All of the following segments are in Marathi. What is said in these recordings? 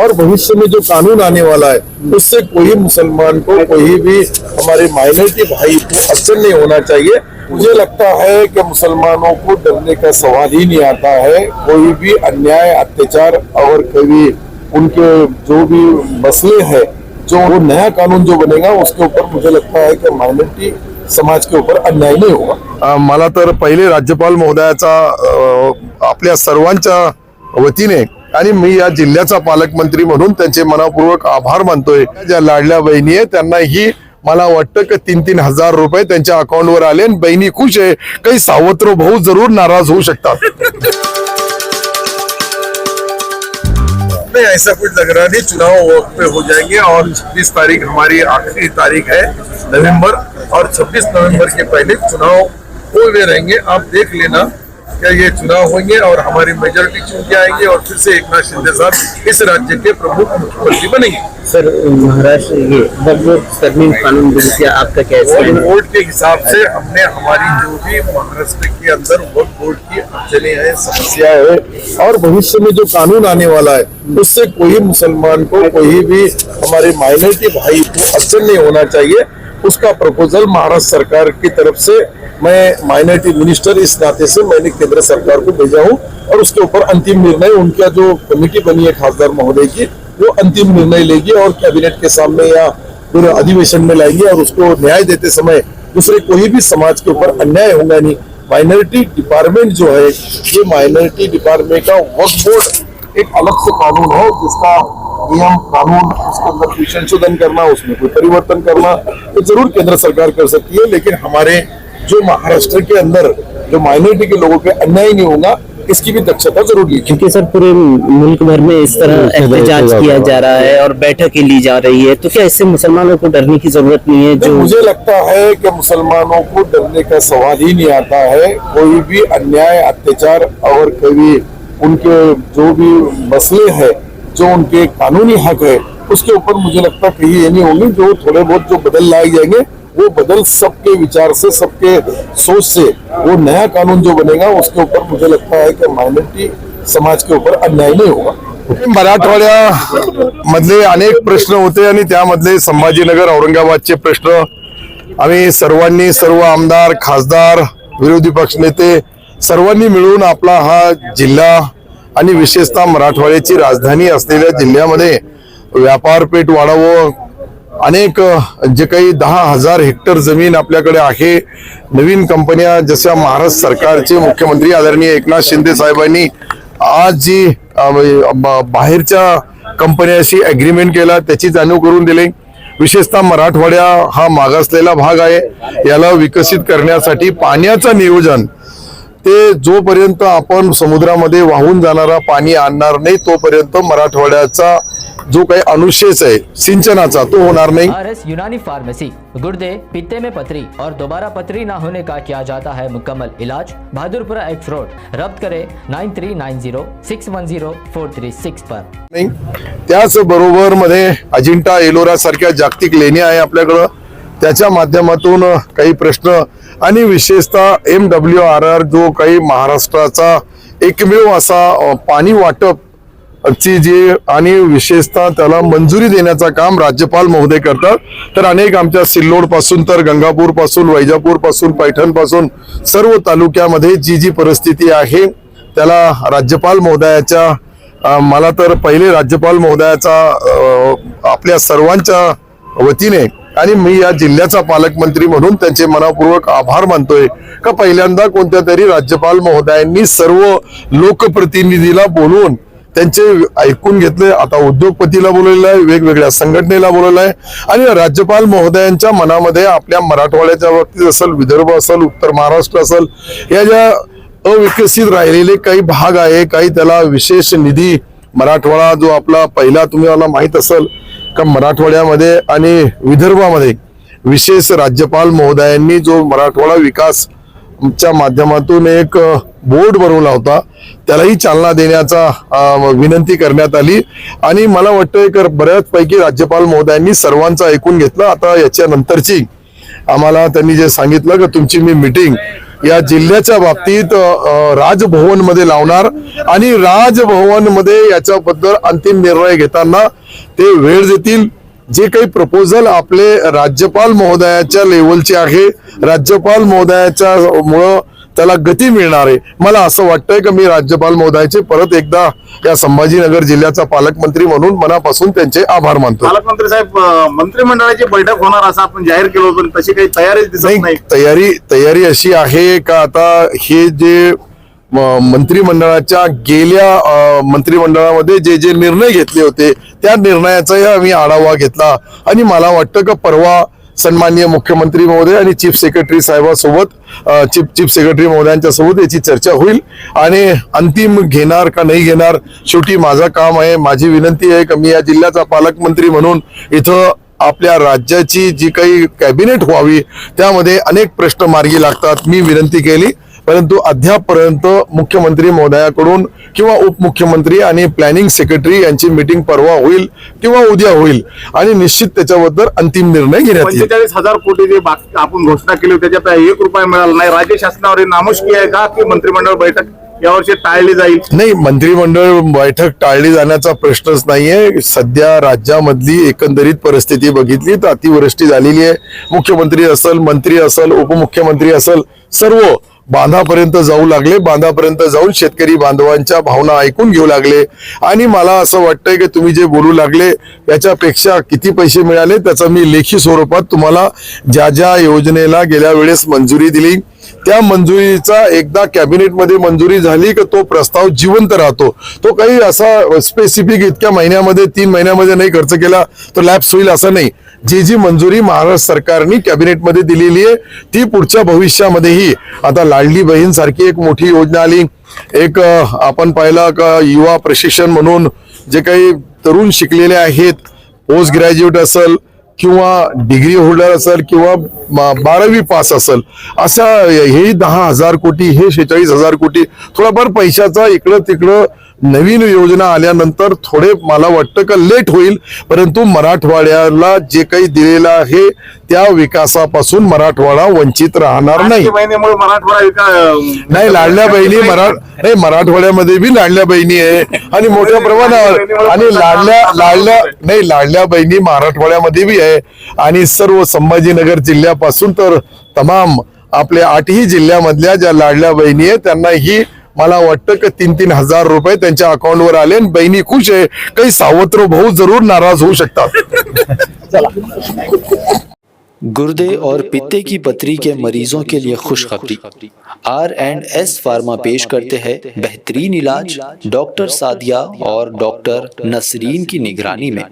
और भविष्य में जो कानून आने वाला है उससे कोई मुसलमान को, कोई भी हमारे माइनॉरिटी भाई को असर नहीं होना चाहिए। मुझे लगता है कि मुसलमानों को डरने का सवाल ही नहीं आता है। कोई भी अन्याय, अत्याचार और कभी उनके जो भी मसले हैं, जो वो नया कानून जो बनेगा उसके ऊपर मुझे लगता है कि माइनॉरिटी समाज के ऊपर अन्याय नहीं होगा। मला तर पहिले राज्यपाल महोदयाचा आपल्या सर्वांच्या वतीने आणि मी या जिल्ह्याचा पालकमंत्री म्हणून त्यांचे मनपूर्वक आभार मानतोय। ज्या लाडल्या बहिणी आहेत त्यांनाही मला वाटतं की 3-3 हजार रुपये त्यांच्या अकाउंटवर आले आणि बहिणी खुश आहे। काही सावत्र भाऊ जरूर नाराज होऊ शकतात। नहीं, ऐसा कुछ लग रहा नहीं। चुनाव वक्त पे हो जाएंगे और 26 तारीख हमारी आखिरी तारीख है नवंबर, और 26 नवंबर के पहले चुनाव हो गए रहेंगे। आप देख लेना क्या ये चुनाव होंगे और हमारी मेजोरिटी चुन के आएंगे और फिर से एकनाथ शिंदे साहब इस राज्य के प्रमुख मुख्यमंत्री बनेंगे। सर, महाराष्ट्र ये वक्फ तरमीम कानून बिल से आपका क्या स्टैंड है? बोर्ड के हिसाब से हमने हमारी जो भी महाराष्ट्र के अंदर वक्फ बोर्ड की अड़चने हैं, समस्या है और भविष्य में जो कानून आने वाला है उससे कोई मुसलमान को, कोई भी हमारे माइनॉरिटी भाई को असर नहीं होना चाहिए। उसका प्रपोजल महाराष्ट्र सरकार की तरफ से, मैं माइनॉरिटी मिनिस्टर इस नाते से मैंने केंद्र सरकार को भेजा हूं और उसके ऊपर अंतिम निर्णय उनका जो कमेटी बनी है खासदार महोदय की, वो अंतिम निर्णय लेगी और कैबिनेट के सामने या फिर अधिवेशन में लाएंगे और उसको न्याय देते समय दूसरे कोई भी समाज के ऊपर अन्याय होगा नहीं। माइनॉरिटी डिपार्टमेंट जो है, ये माइनॉरिटी डिपार्टमेंट का वक्फ बोर्ड एक अलग से कानून है जिसका नियम कानून, उसके अंदर कोई संशोधन करना, उसमें कोई परिवर्तन करना तो जरूर केंद्र सरकार कर सकती है, लेकिन हमारे जो महाराष्ट्र के अंदर जो माइनॉरिटी के लोगों पे अन्याय नहीं होगा इसकी भी दक्षता जरूरी है। क्योंकि सर पूरे मुल्क भर में इस तरह एहतजाज किया जा रहा है और बैठकें ली जा रही है, तो क्या इससे मुसलमानों को डरने की जरूरत नहीं है? जो मुझे लगता है कि मुसलमानों को डरने का सवाल ही नहीं आता है। कोई भी अन्याय, अत्याचार और कभी उनके जो भी मसले हैं, जो उनके कानूनी हक है, उसके ऊपर मुझे लगता है कहीं ये नहीं होंगे। जो थोड़े बहुत जो बदल लाए जाएंगे वो बदल सबके विचार से, सबके सोच से, वो नया कानून जो बनेगा उसके ऊपर मुझे लगता है कि माइनॉरिटी समाज के ऊपर अन्याय नहीं होगा। मराठवाड्यामधले अनेक प्रश्न होते आणि त्यामधले संभाजीनगर, औरंगाबादचे प्रश्न आम्ही सर्वांनी, सर्व आमदार, खासदार, विरोधी पक्ष नेते सर्वांनी मिळून आपला हा जिल्हा आणि विशेषतः मराठवाड्याची राजधानी असलेल्या जिल्ह्यामध्ये व्यापारपेठ वाढावं, अनेक जे काही 10,000 हेक्टर जमीन आपल्याकडे आहे, नवीन कंपन्या जशा महाराष्ट्र सरकारचे मुख्यमंत्री आदरणीय एकनाथ शिंदे साहेबांनी आज जी बाहेरच्या कंपन्यांशी एग्रीमेंट केला त्याची जाणीव करून दिली। विशेषतः मराठवाडा हा मागासलेला भाग आहे, याला विकसित करण्यासाठी पाण्याचं नियोजन ते जोपर्यंत आपण समुद्रामध्ये वाहून जाणारा पाणी आणणार नाही तोपर्यंत मराठवाड्याचा जो काही अनुशेष आहे सिंचनाचा तो होणार नाही। RS यूनानी फार्मेसी, गुर्दे, पित्ते में पथरी और दोबारा पथरी ना होने का किया जाता है मुकम्मल इलाज। बहादुरपुरा एक्स रोड, रब्त करें 9390610436 पर। त्याच बरोबर मध्ये अजिंठा, एलोरा सारख्या जागतिक लेण्या आहे आपल्याकडे, त्याच्या माध्यमातून काही प्रश्न आणि विशेषतः MWRR जो काही महाराष्ट्राचा एकमेव असा पाणी वाटप ची जी आणि विशेषतः त्याला मंजुरी देण्याचा काम राज्यपाल महोदय करतात। तर अनेक आमच्या सिल्लोड पासून तर गंगापूर पासून, वैजापूर पासून, पैठण पासून सर्व तालुक्यामध्ये जी परिस्थिती आहे त्याला राज्यपाल महोदयाच्या, मला तर पहिले राज्यपाल महोदयाचा आपल्या सर्वांच्या वतीने आणि मी या जिल्ह्याचा पालकमंत्री म्हणून त्यांचे मनपूर्वक आभार मानतोय का पहिल्यांदा कोणत्या तरी राज्यपाल महोदयांनी सर्व लोकप्रतिनिधीला बोलवून त्यांचे ऐकून घेतले। आता उद्योगपतीला बोलवलेलं आहे, वेगवेगळ्या संघटनेला बोलवलं आहे आणि राज्यपाल महोदयांच्या मनामध्ये आपल्या मराठवाड्याच्या बाबतीत असेल, विदर्भ असेल, उत्तर महाराष्ट्र असेल, या ज्या अविकसित राहिलेले काही भाग आहे, काही त्याला विशेष निधी, मराठवाडा जो आपला पहिला तुम्हाला माहित असेल का मराठवाड्यामध्ये आणि विदर्भामध्ये विशेष राज्यपाल महोदयांनी जो मराठवाडा विकास च्या माध्यमातून एक बोर्ड बनवला होता त्यालाही चालना देण्याचा विनंती करण्यात आली आणि मला वाटतं की बऱ्याचपैकी राज्यपाल महोदयांनी सर्वांचं ऐकून घेतलं। आता याच्या नंतरची आम्हाला त्यांनी जे सांगितलं की तुमची मी मीटिंग या जिल्ह्याच्या बाबतीत राजभवन मध्ये लावणार आणि राजभवन मध्ये याच्याबद्दल अंतिम निर्णय घेताना ते वेळ देतील. जे काही प्रपोजल आपले राज्यपाल महोदयाच्या लेवलचे आहे, राज्यपाल महोदयाच्या मुळे त्याला गती मिळणार आहे. मला असं वाटतंय की मी राज्यपाल महोदयाचे परत एकदा या संभाजीनगर जिल्ह्याचा पालकमंत्री म्हणून मनापासून त्यांचे आभार मानतो. पालकमंत्री साहेब, मंत्रिमंडळाची बैठक होणार असं आपण जाहीर केलं होतं, पण तशी काही तयारी दिसत नाही. तयारी अशी आहे का आता हे जे मंत्रिमंडळाच्या गेल्या मंत्रिमंडळामध्ये जे जे निर्णय घेतले होते त्या निर्णयाचाही आम्ही आढावा घेतला आणि मला वाटतं का परवा सन्माननीय मुख्यमंत्री महोदय आणि चीफ सेक्रेटरी साहेबांसोबत चीफ सेक्रेटरी महोदयांच्या सोबत याची चर्चा होईल आणि अंतिम घेणार का नाही घेणार शेवटी माझं काम आहे. माझी विनंती आहे की मी या जिल्ह्याचा पालकमंत्री म्हणून इथं आपल्या राज्याची जी काही कॅबिनेट व्हावी त्यामध्ये अनेक प्रश्न मार्गी लागतात. मी विनंती केली परंतु अद्यापपर्यंत मुख्यमंत्री महोदयाकडून किंवा उपमुख्यमंत्री आणि प्लॅनिंग सेक्रेटरी यांची मीटिंग परवा होईल किंवा उद्या होईल आणि निश्चित त्याच्याबद्दल अंतिम निर्णय घेण्यात येईल. 45,000 कोटी जे आपण घोषणा केली त्याच्यात 1 रुपया मिळाला नाही. राज्य शासनावर नामुष्की आहे का की मंत्रिमंडळ बैठक यावर्षी टाळली जाईल? नाही, मंत्रिमंडळ बैठक टाळली जाण्याचा प्रश्नच नाहीये. सध्या राज्यामधली एकंदरीत परिस्थिती बघितली तर अतिवृष्टी झालेली आहे. मुख्यमंत्री असेल, मंत्री असेल, उपमुख्यमंत्री असेल, सर्व बांधापर्यंत जाऊ लागले. बांधापर्यंत जाऊन शेतकरी बांधवांच्या भावना ऐकून घेऊ लागले आणि मला असं वाटतंय की तुम्ही जे बोलू लागले याच्यापेक्षा किती पैसे मिळाले त्याचा मी लेखी स्वरूपात तुम्हाला ज्या ज्या योजनेला गेल्या वेळेस मंजुरी दिली त्या मंजुरीचा एकदा कॅबिनेटमध्ये मंजुरी झाली की तो प्रस्ताव जिवंत राहतो. तो काही असा स्पेसिफिक इतक्या महिन्यामध्ये 3 महिन्यामध्ये नाही खर्च केला तो लॅप्स होईल असं नाही. जी मंजुरी महाराष्ट्र सरकारने कॅबिनेटमध्ये दिलेली आहे ती पुढच्या भविष्यामध्येही आता लाडली बहीण सारखी एक मोठी योजना आली. एक आपण पाहिलं का युवा प्रशिक्षण म्हणून जे काही तरुण शिकलेले आहेत, पोस्ट ग्रॅज्युएट असेल किंवा डिग्री होल्डर असेल किंवा 12वी पास असेल, अशा हे 10,000 कोटी हे 46,000 कोटी थोडाफार पैशाचा इकडं तिकडं नवीन योजना आल्यानंतर थोडे मला वाटतं का लेट होईल परंतु मराठवाड्याला जे काही दिलेलं आहे त्या विकासापासून मराठवाडा वंचित राहणार नाही. नाही, लाडल्या बहिणी नाही मराठवाड्यामध्ये बी लाडल्या बहिणी आहे आणि मोठ्या प्रमाणावर आणि लाडल्या बहिणी मराठवाड्यामध्ये बी आहे आणि सर्व संभाजीनगर जिल्ह्यापासून तर तमाम आपल्या 8ही जिल्ह्यामधल्या ज्या लाडल्या बहिणी आहेत त्यांना ही मला वाटतं की 3-3 हजार रुपये त्यांच्या अकाउंटवर आले आणि बहिणी खुश आहे. काही सावत्र भाऊ जरूर नाराज होऊ शकतात. गुर्दे और पित्ते की पथरी के मरीजों के लिए खुशखबरी। R&S फार्मा पेश करते हैं बेहतरीन इलाज डॉक्टर सादिया और डॉक्टर नसरीन की निगरानी में।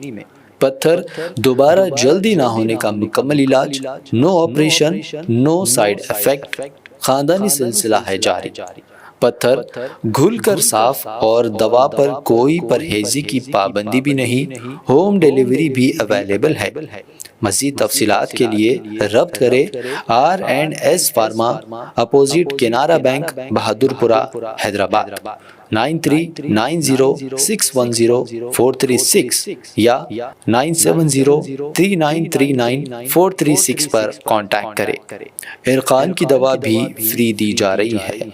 पत्थर दोबारा जल्दी ना होने का मुकम्मल इलाज, no operation, no side effect, खानदानी सिलसिला है जारी। पत्थर घुलकर साफ और दवा पर कोई परहेजी की पाबंदी भी नहीं, होम डिलीवरी भी अवेलेबल है। मज़ीद तफसीलात के लिए रब्त करें R&S pharma, opposite Canara bank, Bahadurpura, Hyderabad 9390610436 या 9703939436 पर कांटेक्ट करें। इरकान की दवा भी फ्री दी जा रही है।